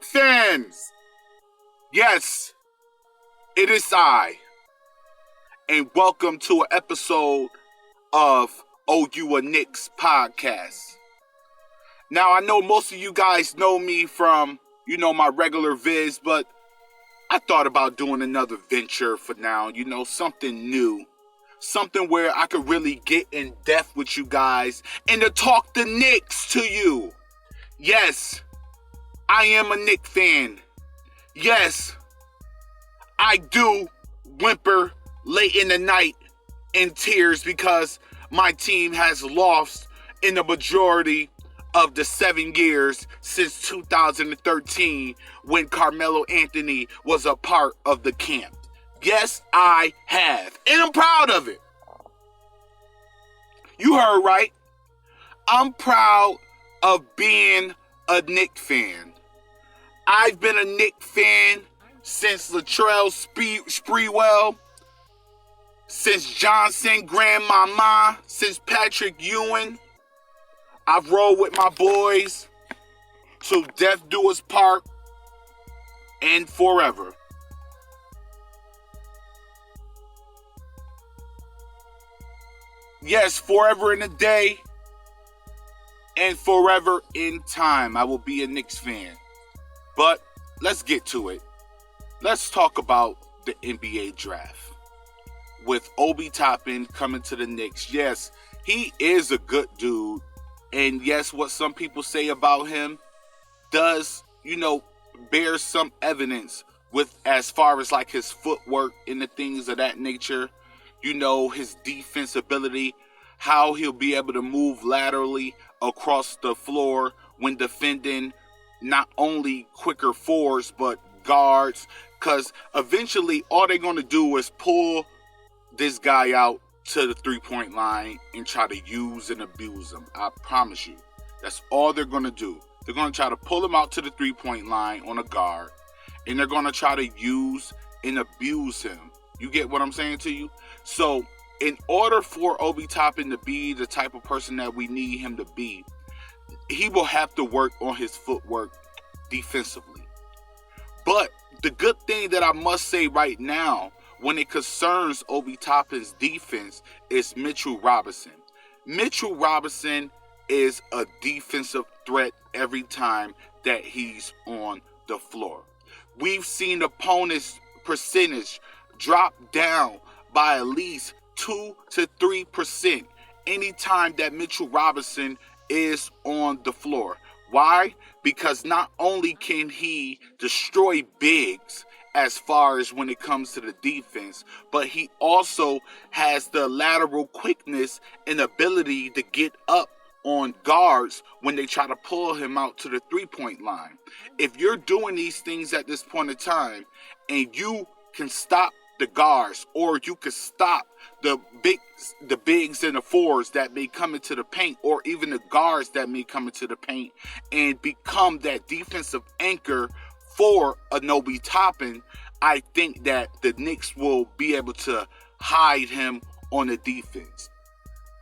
Knicks fans! Yes, it is I, and welcome to an episode of OU a Knicks podcast. Now, I know most of you guys know me from, my regular vids, but I thought about doing another venture for now, something new. Something where I could really get in depth with you guys and to talk the Knicks to you. Yes, I am a Knicks fan. Yes, I do whimper late in the night in tears because my team has lost in the majority of the 7 years since 2013 when Carmelo Anthony was a part of the camp. Yes, I have. And I'm proud of it. You heard right. I'm proud of being a Knicks fan. I've been a Knicks fan since Latrell Sprewell, since Johnson, Grandmama, since Patrick Ewing. I've rolled with my boys till death do us part and forever. Yes, forever in a day and forever in time, I will be a Knicks fan. But let's get to it. Let's talk about the NBA draft. With Obi Toppin coming to the Knicks, yes, he is a good dude. And yes, what some people say about him does, bear some evidence with as far as like his footwork and the things of that nature. His defense ability, how he'll be able to move laterally across the floor when defending not only quicker forwards, but guards. Because eventually all they're going to do is pull this guy out to the three-point line and try to use and abuse him. I promise you. That's all they're going to do. They're going to try to pull him out to the three-point line on a guard. And they're going to try to use and abuse him. You get what I'm saying to you? So, in order for Obi Toppin to be the type of person that we need him to be, he will have to work on his footwork defensively. But the good thing that I must say right now, when it concerns Obi Toppin's defense, is Mitchell Robinson. Mitchell Robinson is a defensive threat every time that he's on the floor. We've seen opponents' percentage drop down by at least 2 to 3% anytime that Mitchell Robinson is on the floor. Why? Because not only can he destroy bigs as far as when it comes to the defense, but he also has the lateral quickness and ability to get up on guards when they try to pull him out to the three-point line. If you're doing these things at this point in time and you can stop the guards, or you could stop the bigs and the forwards that may come into the paint, or even the guards that may come into the paint, and become that defensive anchor for Obi Toppin, I think that the Knicks will be able to hide him on the defense.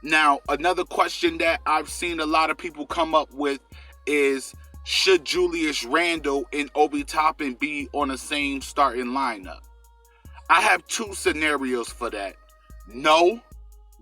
Now, another question that I've seen a lot of people come up with is, should Julius Randle and Obi Toppin be on the same starting lineup? I have 2 scenarios for that. No,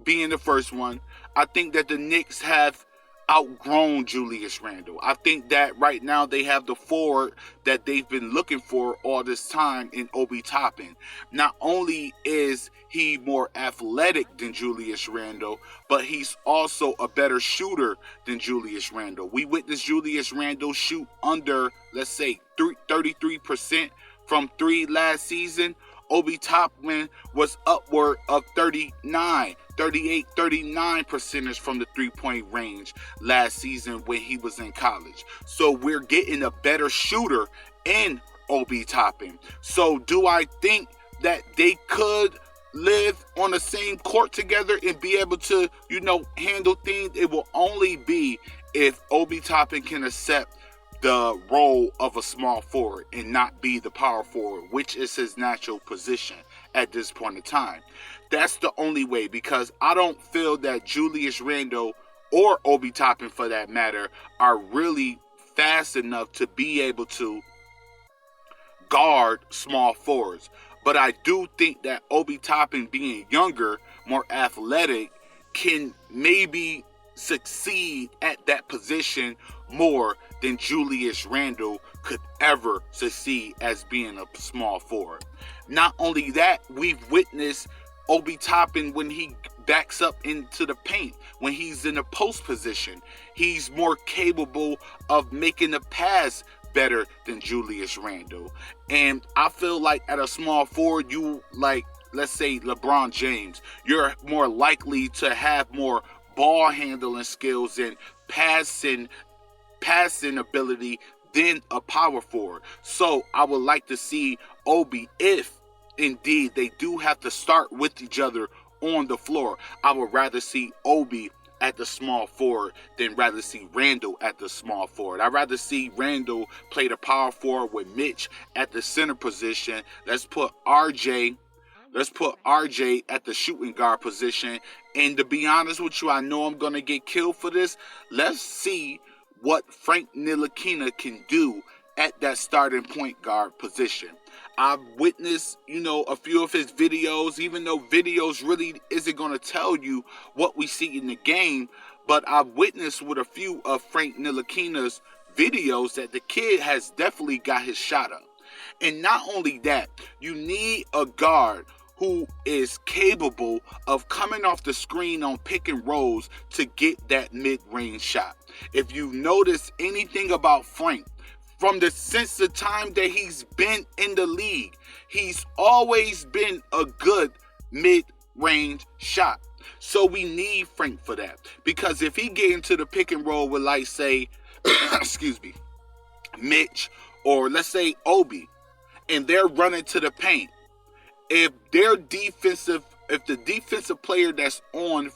being the first one. I think that the Knicks have outgrown Julius Randle. I think that right now they have the forward that they've been looking for all this time in Obi Toppin. Not only is he more athletic than Julius Randle, but he's also a better shooter than Julius Randle. We witnessed Julius Randle shoot under, let's say, 33% from 3 last season. Obi Toppin was upward of 38, 39 percentage from the three-point range last season when he was in college. So we're getting a better shooter in Obi Toppin. So do I think that they could live on the same court together and be able to, handle things? It will only be if Obi Toppin can accept the role of a small forward and not be the power forward, which is his natural position at this point in time. That's the only way, because I don't feel that Julius Randle or Obi Toppin, for that matter, are really fast enough to be able to guard small forwards. But I do think that Obi Toppin, being younger, more athletic, can maybe succeed at that position more than Julius Randle could ever succeed as being a small forward. Not only that, we've witnessed Obi Toppin when he backs up into the paint, when he's in a post position. He's more capable of making a pass better than Julius Randle. And I feel like at a small forward, you like, let's say LeBron James, you're more likely to have more ball handling skills and passing ability than a power forward. So I would like to see Obi, if indeed they do have to start with each other on the floor, I would rather see Obi at the small forward than rather see Randle at the small forward. I'd rather see Randle play the power forward with Mitch at the center position. Let's put RJ at the shooting guard position. And to be honest with you, I know I'm going to get killed for this. Let's see what Frank Ntilikina can do at that starting point guard position. I've witnessed, a few of his videos, even though videos really isn't going to tell you what we see in the game, but I've witnessed with a few of Frank Ntilikina's videos that the kid has definitely got his shot up. And not only that, you need a guard who is capable of coming off the screen on pick and rolls to get that mid-range shot. If you notice anything about Frank, since the time that he's been in the league, he's always been a good mid-range shot. So we need Frank for that. Because if he get into the pick and roll with, like, say, Mitch, or let's say Obi, and they're running to the paint, if the defensive player that's on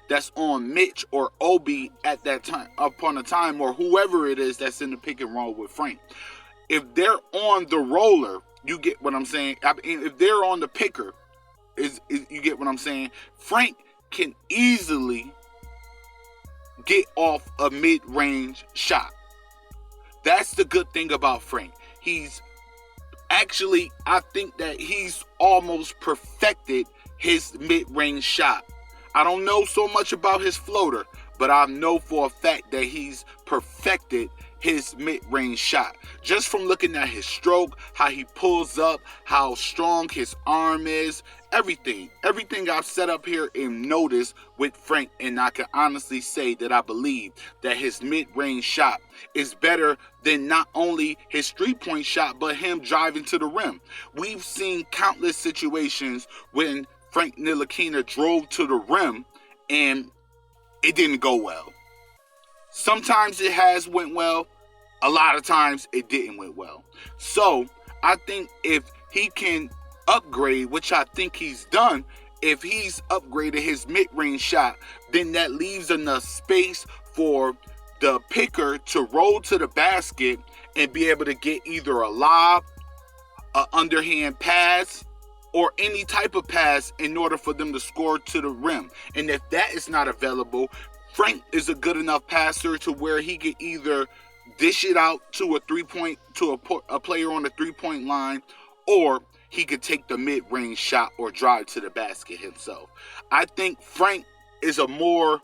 that's on Mitch or Obi at that time, upon a time, or whoever it is that's in the pick and roll with Frank, if they're on the roller, you get what I'm saying? If they're on the picker, you get what I'm saying? Frank can easily get off a mid-range shot. That's the good thing about Frank. I think that he's almost perfected his mid-range shot. I don't know so much about his floater, but I know for a fact that he's perfected his mid-range shot. Just from looking at his stroke, how he pulls up, how strong his arm is, everything I've set up here and noticed with Frank, and I can honestly say that I believe that his mid-range shot is better than not only his three-point shot, but him driving to the rim. We've seen countless situations when Frank Ntilikina drove to the rim and it didn't go well. Sometimes it has went well. A lot of times it didn't went well. So I think if he can upgrade, which I think he's done, if he's upgraded his mid-range shot, then that leaves enough space for the picker to roll to the basket and be able to get either a lob, an underhand pass, or any type of pass in order for them to score to the rim. And if that is not available, Frank is a good enough passer to where he can either dish it out to a player on the three-point line, or he could take the mid-range shot or drive to the basket himself. I think Frank is a more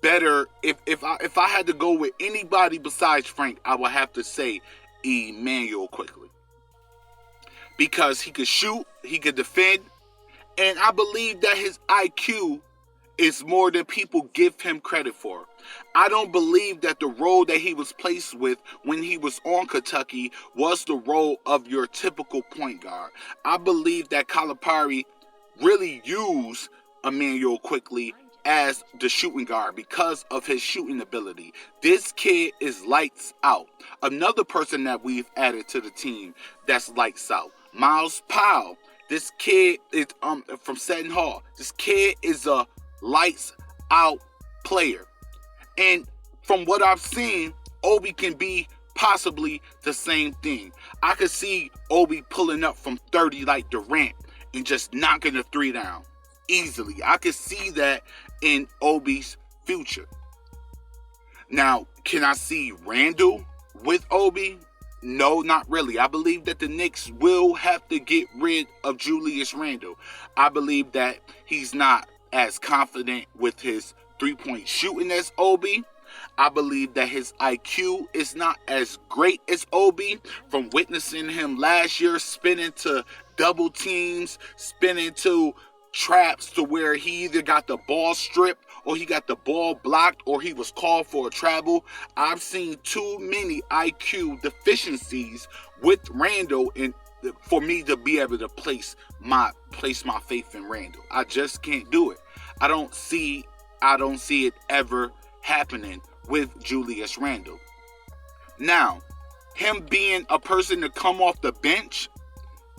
better, if I had to go with anybody besides Frank, I would have to say Emmanuel Quickley. Because he could shoot, he could defend, and I believe that his IQ is more than people give him credit for. I don't believe that the role that he was placed with when he was on Kentucky was the role of your typical point guard. I believe that Calipari really used Emmanuel Quickley as the shooting guard because of his shooting ability. This kid is lights out. Another person that we've added to the team that's lights out, Miles Powell. This kid is from Seton Hall. This kid is a lights out player. And from what I've seen, Obi can be possibly the same thing. I could see Obi pulling up from 30 like Durant and just knocking the three down easily. I could see that in Obi's future. Now, can I see Randle with Obi? No, not really. I believe that the Knicks will have to get rid of Julius Randle. I believe that he's not as confident with his three-point shooting as Obi. I believe that his IQ is not as great as Obi. From witnessing him last year spinning to double teams, spinning to traps to where he either got the ball stripped or he got the ball blocked or he was called for a travel. I've seen too many IQ deficiencies with Randle and for me to be able to place my faith in Randle. I just can't do it. I don't see it ever happening with Julius Randle. Now, him being a person to come off the bench,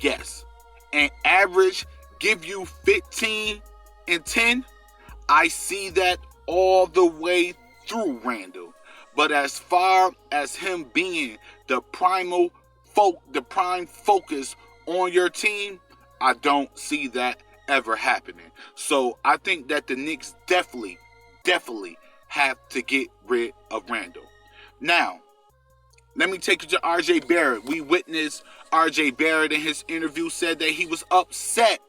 yes, and average give you 15 and 10, I see that all the way through Randle. But as far as him being the prime focus on your team, I don't see that ever happening. So I think that the Knicks definitely have to get rid of Randle. Now, let me take you to RJ Barrett. We witnessed RJ Barrett in his interview said that he was upset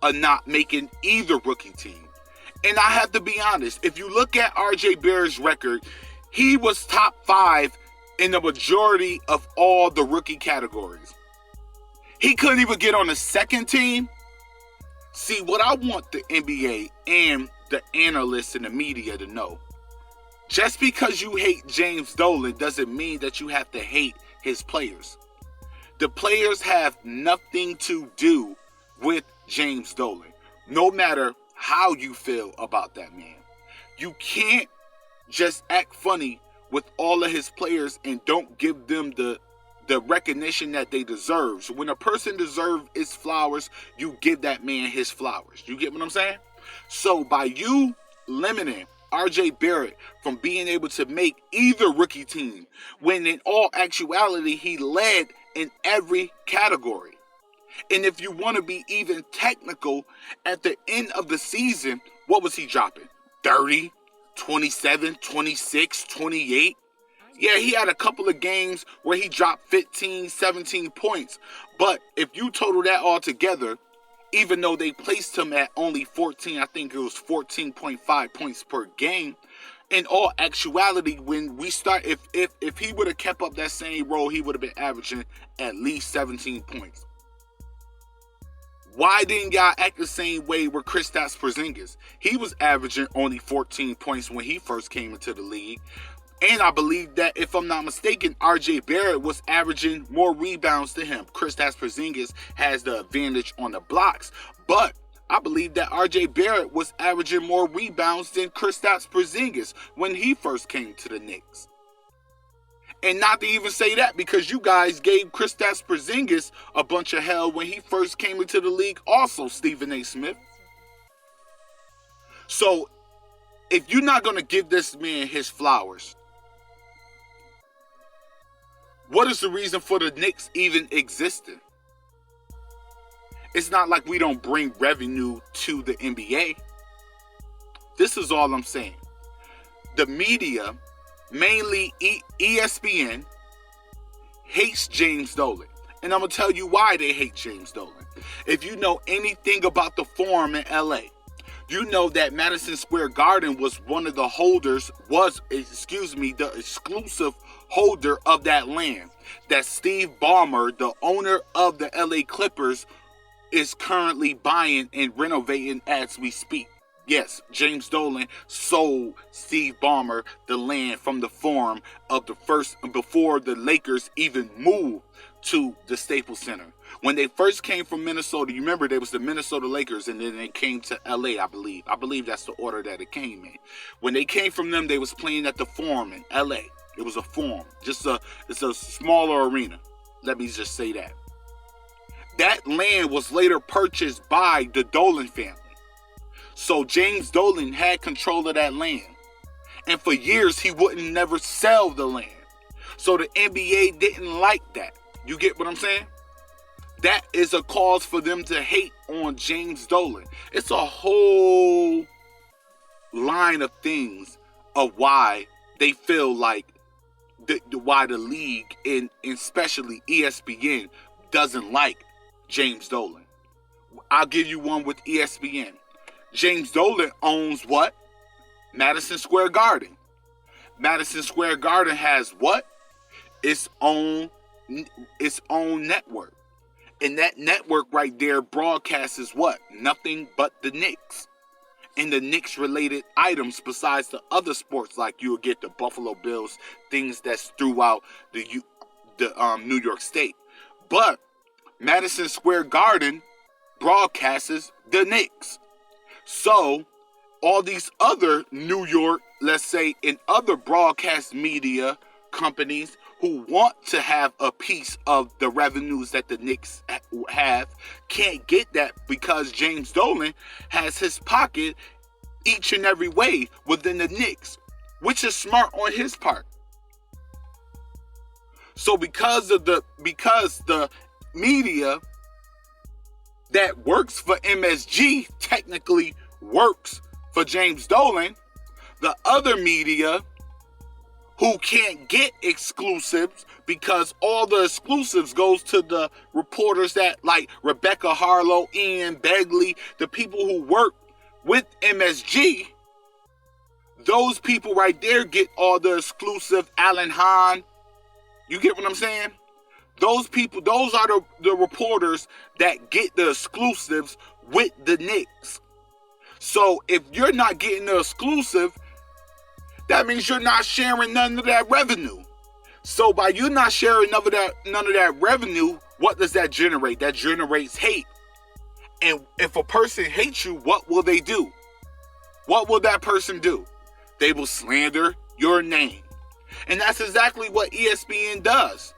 of not making either rookie team. And I have to be honest, if you look at RJ Barrett's record, he was top 5 in the majority of all the rookie categories. He couldn't even get on the second team. See, what I want the NBA and the analysts and the media to know, just because you hate James Dolan doesn't mean that you have to hate his players. The players have nothing to do with James Dolan, no matter how you feel about that man. You can't just act funny with all of his players and don't give them the recognition that they deserve. So when a person deserves his flowers, you give that man his flowers. You get what I'm saying? So by you limiting RJ Barrett from being able to make either rookie team, when in all actuality he led in every category. And if you want to be even technical, at the end of the season, what was he dropping? 30, 27, 26, 28? Yeah, he had a couple of games where he dropped 15, 17 points. But if you total that all together, even though they placed him at only 14, I think it was 14.5 points per game, in all actuality, when we start, if he would have kept up that same role, he would have been averaging at least 17 points. Why didn't y'all act the same way with Kristaps Porzingis? He was averaging only 14 points when he first came into the league. And I believe that, if I'm not mistaken, RJ Barrett was averaging more rebounds to him. Kristaps Porzingis has the advantage on the blocks. But I believe that RJ Barrett was averaging more rebounds than Kristaps Porzingis when he first came to the Knicks. And not to even say that, because you guys gave Kristaps Porzingis a bunch of hell when he first came into the league also, Stephen A. Smith. So, if you're not going to give this man his flowers, what is the reason for the Knicks even existing? It's not like we don't bring revenue to the NBA. This is all I'm saying. The media, mainly ESPN, hates James Dolan. And I'm going to tell you why they hate James Dolan. If you know anything about the Forum in LA, you know that Madison Square Garden was one of the holders, the exclusive holder of that land. That Steve Ballmer, the owner of the LA Clippers, is currently buying and renovating as we speak. Yes, James Dolan sold Steve Ballmer the land from the Forum of the first, before the Lakers even moved to the Staples Center. When they first came from Minnesota, you remember there was the Minnesota Lakers, and then they came to LA, I believe. I believe that's the order that it came in. When they came from them, they was playing at the Forum in LA. It was a Forum, it's a smaller arena. Let me just say that. That land was later purchased by the Dolan family. So James Dolan had control of that land. And for years, he wouldn't never sell the land. So the NBA didn't like that. You get what I'm saying? That is a cause for them to hate on James Dolan. It's a whole line of things of why they feel like why the league and especially ESPN doesn't like James Dolan. I'll give you one with ESPN. James Dolan owns what? Madison Square Garden. Madison Square Garden has what? Its own network. And that network right there broadcasts what? Nothing but the Knicks. And the Knicks related items besides the other sports, like you'll get the Buffalo Bills, things that's throughout the New York State. But Madison Square Garden broadcasts the Knicks. So all these other New York, let's say, and other broadcast media companies who want to have a piece of the revenues that the Knicks have can't get that because James Dolan has his pocket each and every way within the Knicks, which is smart on his part. So because the media that works for MSG technically works for James Dolan, the other media who can't get exclusives because all the exclusives goes to the reporters that like Rebecca Harlow, Ian Begley, the people who work with MSG, those people right there get all the exclusive. Alan Hahn, you get what I'm saying? Those people, those are the reporters that get the exclusives with the Knicks. So if you're not getting the exclusive, that means you're not sharing none of that revenue. So by you not sharing none of that revenue, what does that generate? That generates hate. And if a person hates you, what will they do? What will that person do? They will slander your name. And that's exactly what ESPN does.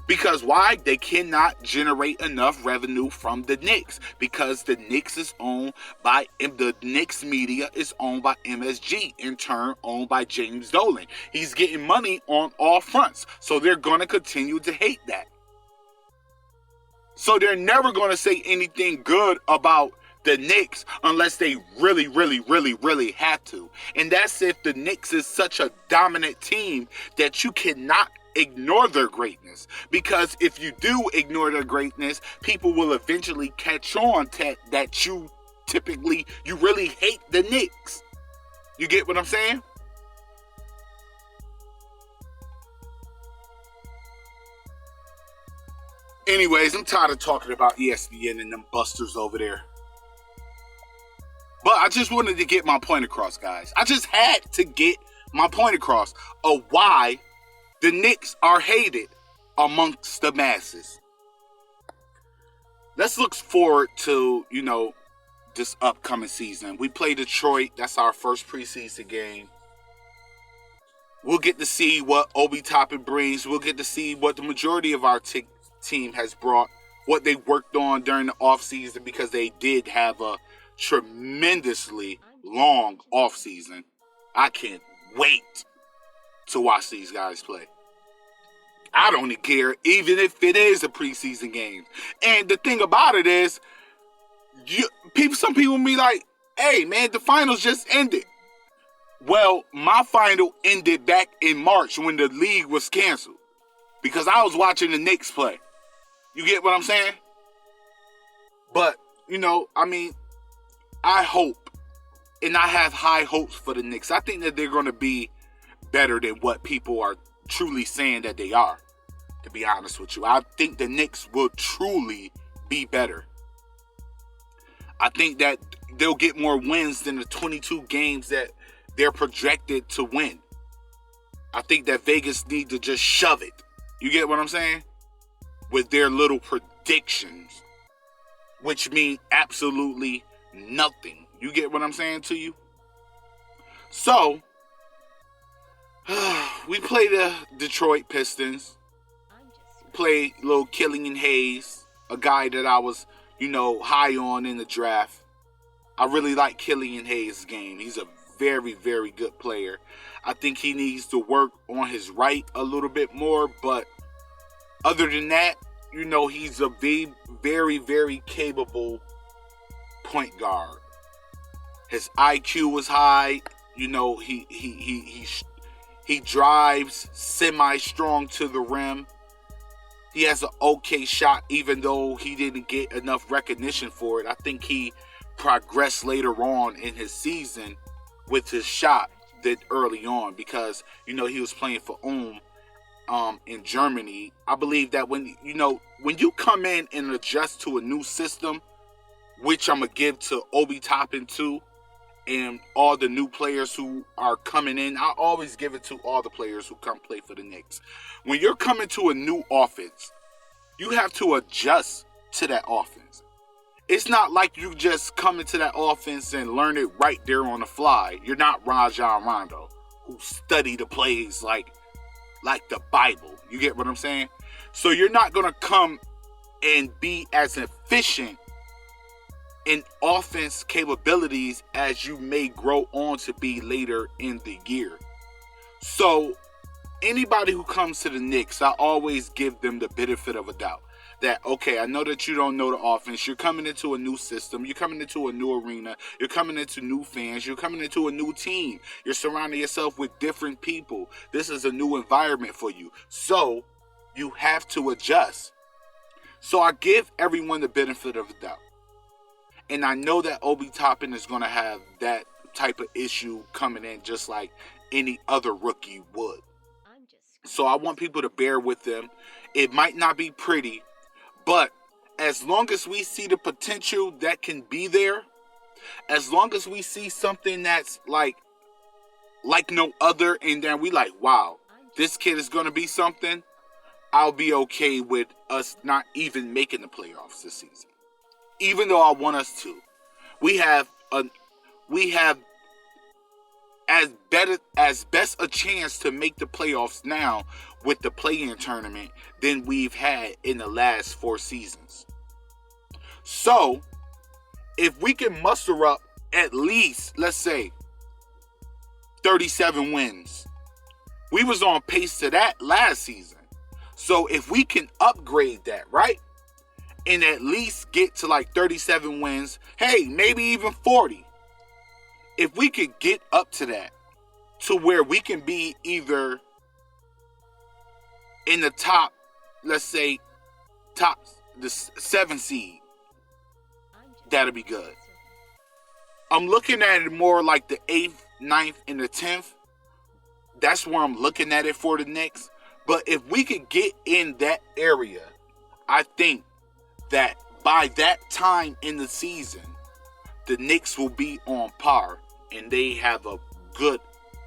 Because why? They cannot generate enough revenue from the Knicks. Because the Knicks is owned by, the Knicks media is owned by MSG, in turn owned by James Dolan. He's getting money on all fronts. So they're going to continue to hate that. So they're never going to say anything good about the Knicks unless they really, really, really, really have to. And that's if the Knicks is such a dominant team that you cannot ignore their greatness. Because if you do ignore their greatness, people will eventually catch on to that you really hate the Knicks. You get what I'm saying? Anyways, I'm tired of talking about ESPN and them busters over there. But I just wanted to get my point across, guys. I just had to get my point across of why the Knicks are hated amongst the masses. Let's look forward to, this upcoming season. We play Detroit. That's our first preseason game. We'll get to see what Obi Toppin brings. We'll get to see what the majority of our team has brought, what they worked on during the offseason, because they did have a tremendously long offseason. I can't wait to watch these guys play. I don't even care, even if it is a preseason game. And the thing about it is, some people be like, hey, man, the finals just ended. Well, my final ended back in March when the league was canceled because I was watching the Knicks play. You get what I'm saying? But, I hope, and I have high hopes for the Knicks. I think that they're going to be better than what people are truly saying that they are, to be honest with you. I think the Knicks will truly be better. I think that they'll get more wins than the 22 games that they're projected to win. I think that Vegas need to just shove it. You get what I'm saying? With their little predictions, which mean absolutely nothing. You get what I'm saying to you? So, we play the Detroit Pistons. Play little Killian Hayes, a guy that I was, high on in the draft. I really like Killian Hayes' game. He's a very, very good player. I think he needs to work on his right a little bit more, but other than that, he's a very, very capable point guard. His IQ was high. He drives semi-strong to the rim. He has an okay shot, even though he didn't get enough recognition for it. I think he progressed later on in his season with his shot than early on because, he was playing for in Germany. I believe that when you come in and adjust to a new system, which I'm going to give to Obi Toppin too, and all the new players who are coming in. I always give it to all the players who come play for the Knicks. When you're coming to a new offense, you have to adjust to that offense. It's not like you just come into that offense and learn it right there on the fly. You're not Rajon Rondo, who study the plays like the Bible. You get what I'm saying? So you're not going to come and be as efficient in offense capabilities as you may grow on to be later in the year. So anybody who comes to the Knicks, I always give them the benefit of a doubt. That, okay, I know that you don't know the offense. You're coming into a new system. You're coming into a new arena. You're coming into new fans. You're coming into a new team. You're surrounding yourself with different people. This is a new environment for you. So you have to adjust. So I give everyone the benefit of the doubt. And I know that Obi Toppin is going to have that type of issue coming in just like any other rookie would. So I want people to bear with them. It might not be pretty, but as long as we see the potential that can be there, as long as we see something that's like no other, and then we like, wow, this kid is going to be something, I'll be okay with us not even making the playoffs this season. Even though I want us to. We have as best a chance to make the playoffs now with the play-in tournament than we've had in the last 4 seasons. So, if we can muster up at least, let's say, 37 wins. We was on pace to that last season. So, if we can upgrade that, right? And at least get to like 37 wins, hey, maybe even 40. If we could get up to that, to where we can be either in the top, let's say, the 7 seed, that'll be good. I'm looking at it more like the 8th, 9th, and the 10th. That's where I'm looking at it for the Knicks. But if we could get in that area, I think that by that time in the season, the Knicks will be on par and they have a good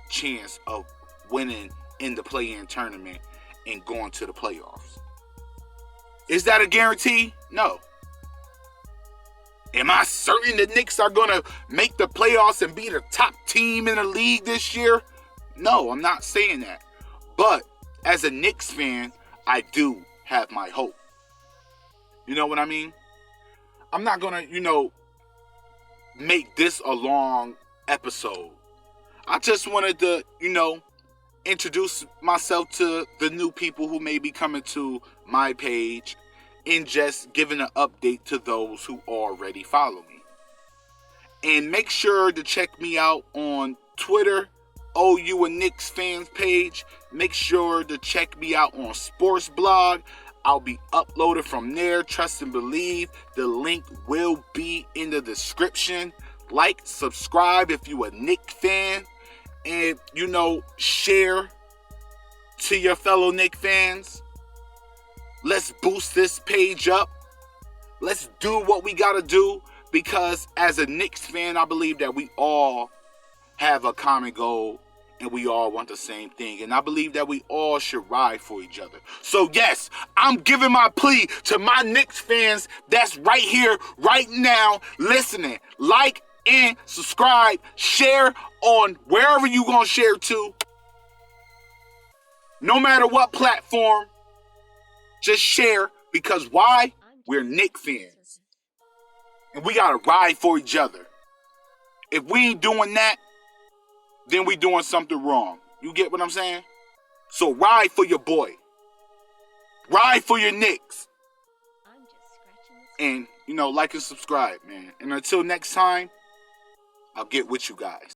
chance of winning in the play-in tournament and going to the playoffs. Is that a guarantee? No. Am I certain the Knicks are going to make the playoffs and be the top team in the league this year? No, I'm not saying that. But as a Knicks fan, I do have my hope. You know what I mean? I'm not going to, make this a long episode. I just wanted to, introduce myself to the new people who may be coming to my page and just giving an update to those who already follow me. And make sure to check me out on Twitter, OU and Knicks fans page. Make sure to check me out on Sports Blog. I'll be uploaded from there. Trust and believe. The link will be in the description. Like, subscribe if you a Knicks fan. And, share to your fellow Knicks fans. Let's boost this page up. Let's do what we got to do. Because as a Knicks fan, I believe that we all have a common goal. And we all want the same thing. And I believe that we all should ride for each other. So yes, I'm giving my plea to my Knicks fans that's right here, right now, listening. Like and subscribe. Share on wherever you're going to share to. No matter what platform. Just share. Because why? We're Knicks fans. And we got to ride for each other. If we ain't doing that, then we doing something wrong. You get what I'm saying? So ride for your boy. Ride for your Knicks. And, like and subscribe, man. And until next time, I'll get with you guys.